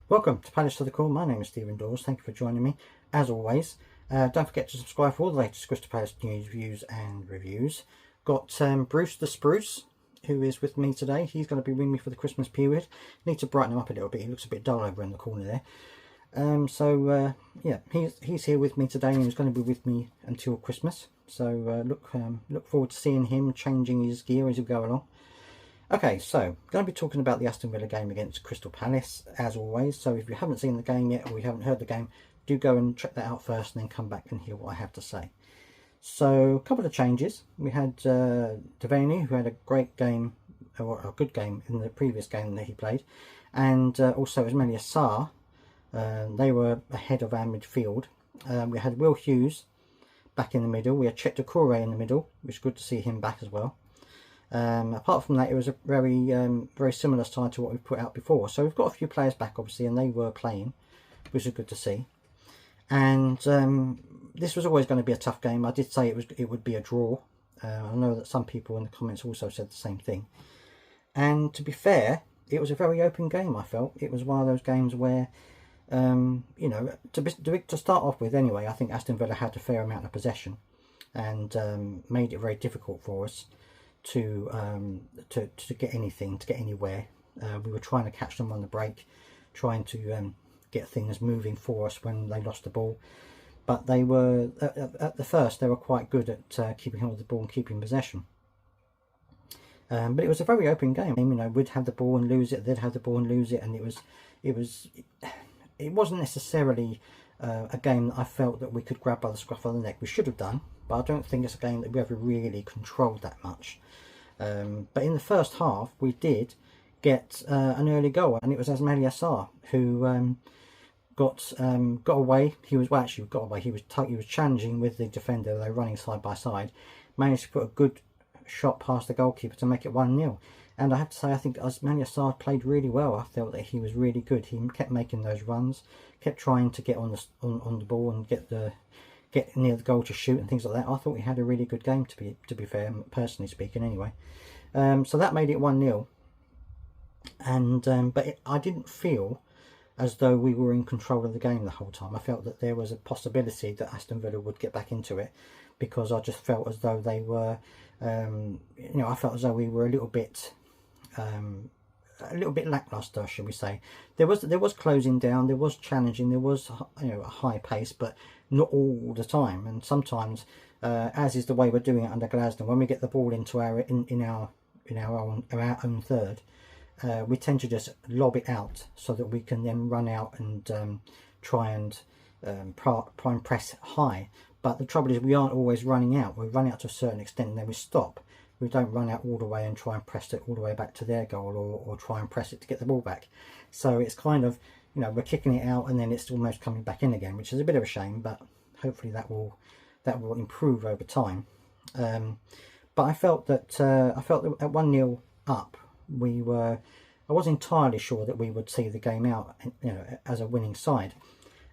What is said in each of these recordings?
Welcome to Palace to the Call. My name is Stephen Dawes. Thank you for joining me. As always, don't forget to subscribe for all the latest Crystal Palace news, views and reviews. Got Bruce the Spruce, who is with me today. He's going to be with me for the Christmas period. Need to brighten him up a little bit. He looks a bit dull over in the corner there. Yeah, he's here with me today, and he's going to be with me until Christmas. So look forward to seeing him changing his gear as we go along. Okay, so going to be talking about the Aston Villa game against Crystal Palace, as always. So if you haven't seen the game yet, or you haven't heard the game, do go and check that out first and then come back and hear what I have to say. So a couple of changes. We had Devaney, who had a great game, or a good game in the previous game that he played, and also Aston Sarr. They were ahead of our midfield. We had Will Hughes back in the middle. We had Chet Doucouré in the middle, which is good to see him back as well. Apart from that, it was a very similar side to what we've put out before. So we've got a few players back, obviously, and they were playing, which is good to see. And this was always going to be a tough game. I did say it would be a draw. I know that some people in the comments also said the same thing. And to be fair, it was a very open game. I felt it was one of those games where, you know, to start off with anyway, I think Aston Villa had a fair amount of possession and made it very difficult for us to get anything, to get anywhere. We were trying to catch them on the break, trying to get things moving for us when they lost the ball. But they were, at the first, they were quite good at keeping hold of the ball and keeping possession. But it was a very open game. You know, we'd have the ball and lose it, they'd have the ball and lose it, and it wasn't necessarily a game that I felt that we could grab by the scruff of the neck. We should have done, but I don't think it's a game that we ever really controlled that much. But in the first half, we did get an early goal, and it was Aston Sarr who got away. He was got away. He was challenging with the defender. They were running side by side. Managed to put a good shot past the goalkeeper to make it 1-0. And I have to say, I think Aston Sarr played really well. I felt that he was really good. He kept making those runs, kept trying to get on the ball and get near the goal to shoot and things like that. I thought he had a really good game, to be fair, personally speaking anyway. So that made it 1-0. And but I didn't feel as though we were in control of the game the whole time. I felt that there was a possibility that Aston Villa would get back into it, because I just felt as though they were, you know, I felt as though we were a little bit lackluster, shall we say. There was closing down, there was challenging, there was, you know, a high pace, but not all the time. And sometimes, as is the way we're doing it under Glasner, when we get the ball into our own third, we tend to just lob it out so that we can then run out and try and press high. But the trouble is, we aren't always running out. We run out to a certain extent and then we stop. We don't run out all the way and try and press it all the way back to their goal, or try and press it to get the ball back. So it's kind of, you know, we're kicking it out and then it's almost coming back in again, which is a bit of a shame, but hopefully that will improve over time. But I felt that at 1-0 up, I wasn't entirely sure that we would see the game out, you know, as a winning side.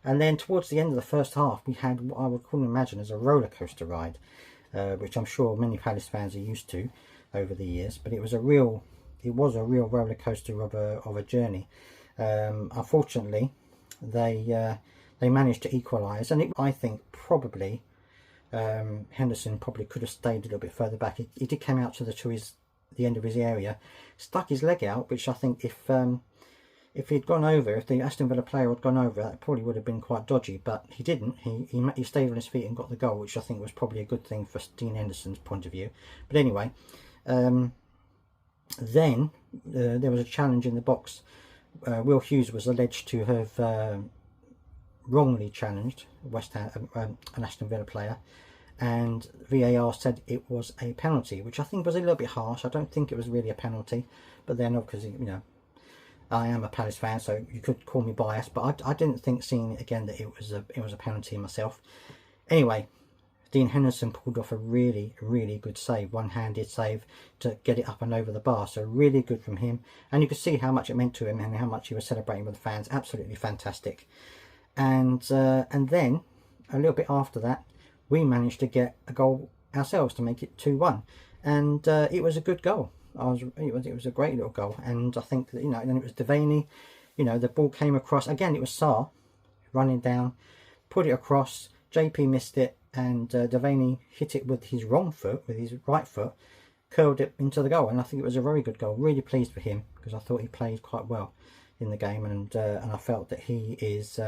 And then towards the end of the first half, we had what I would imagine as a roller coaster ride, which I'm sure many Palace fans are used to over the years. But it was a real roller coaster of a journey. Unfortunately, they managed to equalise, and I think probably Henderson probably could have stayed a little bit further back. He did come out to the end of his area, stuck his leg out, which I think if he'd gone over, if the Aston Villa player had gone over, that probably would have been quite dodgy, but he didn't. He stayed on his feet and got the goal, which I think was probably a good thing for Dean Henderson's point of view. But anyway, then there was a challenge in the box. Will Hughes was alleged to have wrongly challenged an Aston Villa player, and VAR said it was a penalty, which I think was a little bit harsh. I don't think it was really a penalty, but then obviously, you know, I am a Palace fan, so you could call me biased, but I didn't think, seeing it again, that it was a penalty myself. Anyway, Dean Henderson pulled off a really good save, one-handed save to get it up and over the bar. So really good from him, and you could see how much it meant to him and how much he was celebrating with the fans. Absolutely fantastic. And then a little bit after that, we managed to get a goal ourselves to make it 2-1, and it was a good goal. It was a great little goal, and I think that, you know, and then it was Devaney You know, the ball came across, again it was Sarr running down, put it across, JP missed it, and Devaney hit it with his wrong foot, with his right foot, curled it into the goal, and I think it was a very good goal. Really pleased for him, because I thought he played quite well in the game, and I felt that he is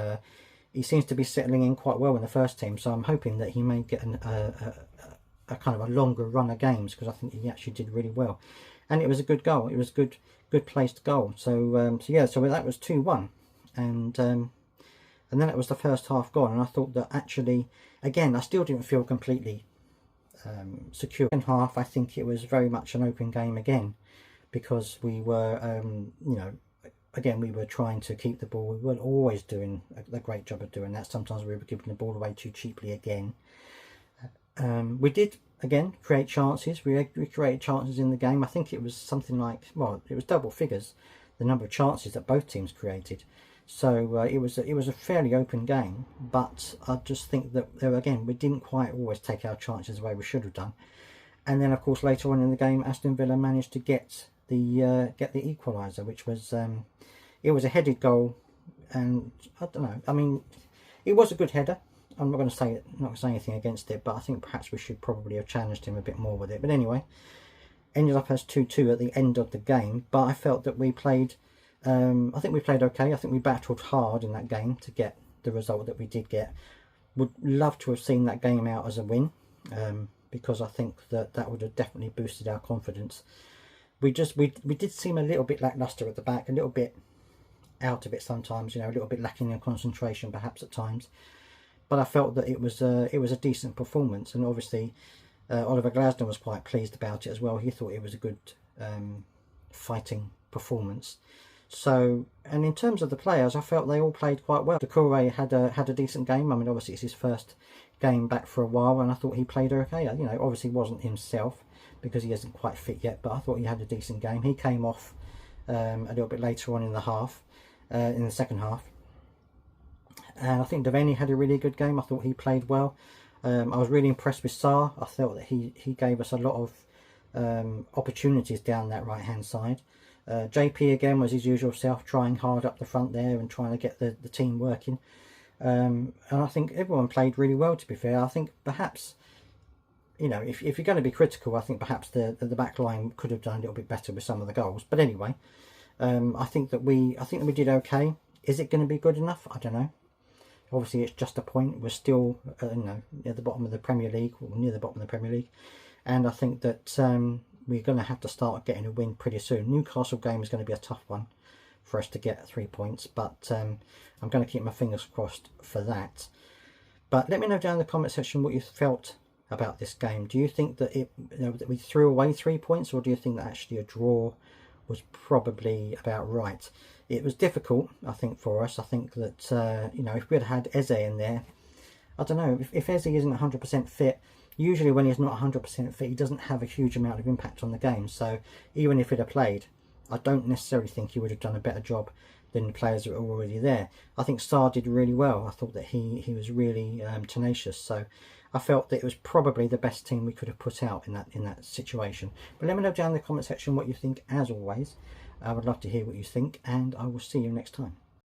he seems to be settling in quite well in the first team, so I'm hoping that he may get a kind of a longer run of games, because I think he actually did really well, and it was a good goal. It was a good placed goal. So yeah, so that was 2-1, and then it was the first half gone, and I thought that actually, again, I still didn't feel completely secure. In half, I think it was very much an open game again, because we were, you know, again, we were trying to keep the ball. We weren't always doing a great job of doing that. Sometimes we were giving the ball away too cheaply again. We did, again, create chances. We created chances in the game. I think it was something like, well, it was double figures, the number of chances that both teams created. So it was a fairly open game, but I just think that again, we didn't quite always take our chances the way we should have done. And then, of course, later on in the game, Aston Villa managed to get the equaliser, which was it was a headed goal, and I don't know. I mean, it was a good header. I'm not going to say anything against it, but I think perhaps we should probably have challenged him a bit more with it. But anyway, ended up as 2-2 at the end of the game. But I felt that we played. I think we played okay. I think we battled hard in that game to get the result that we did get. Would love to have seen that game out as a win, because I think that would have definitely boosted our confidence. We did seem a little bit lacklustre at the back, a little bit out of it sometimes, you know, a little bit lacking in concentration perhaps at times. But I felt that it was a decent performance, and obviously Oliver Glasner was quite pleased about it as well. He thought it was a good fighting performance. So, and in terms of the players, I felt they all played quite well. Doucouré had a decent game. I mean, obviously it's his first game back for a while, and I thought he played okay. You know, obviously wasn't himself because he isn't quite fit yet, but I thought he had a decent game. He came off a little bit later on in the second half. And I think Devaney had a really good game. I thought he played well. I was really impressed with Sarr. I felt that he gave us a lot of opportunities down that right hand side. JP again was his usual self, trying hard up the front there and trying to get the team working. And I think everyone played really well, to be fair. I think perhaps, you know, if you're going to be critical, I think perhaps the back line could have done a little bit better with some of the goals. But anyway, I think that we did okay. Is it going to be good enough? I don't know. Obviously, it's just a point. We're still, you know, at the bottom of the Premier League, or near the bottom of the Premier League, and I think that we're going to have to start getting a win pretty soon. Newcastle game is going to be a tough one for us to get 3 points, but I'm going to keep my fingers crossed for that. But let me know down in the comment section what you felt about this game. Do you think that that we threw away 3 points, or do you think that actually a draw was probably about right? It was difficult, I think, for us. I think that you know, if we had had Eze in there, I don't know, if Eze isn't 100% fit, usually when he's not 100% fit, he doesn't have a huge amount of impact on the game. So even if he'd have played, I don't necessarily think he would have done a better job than the players that were already there. I think Sarr did really well. I thought that he was really tenacious. So I felt that it was probably the best team we could have put out in that situation. But let me know down in the comment section what you think, as always. I would love to hear what you think, and I will see you next time.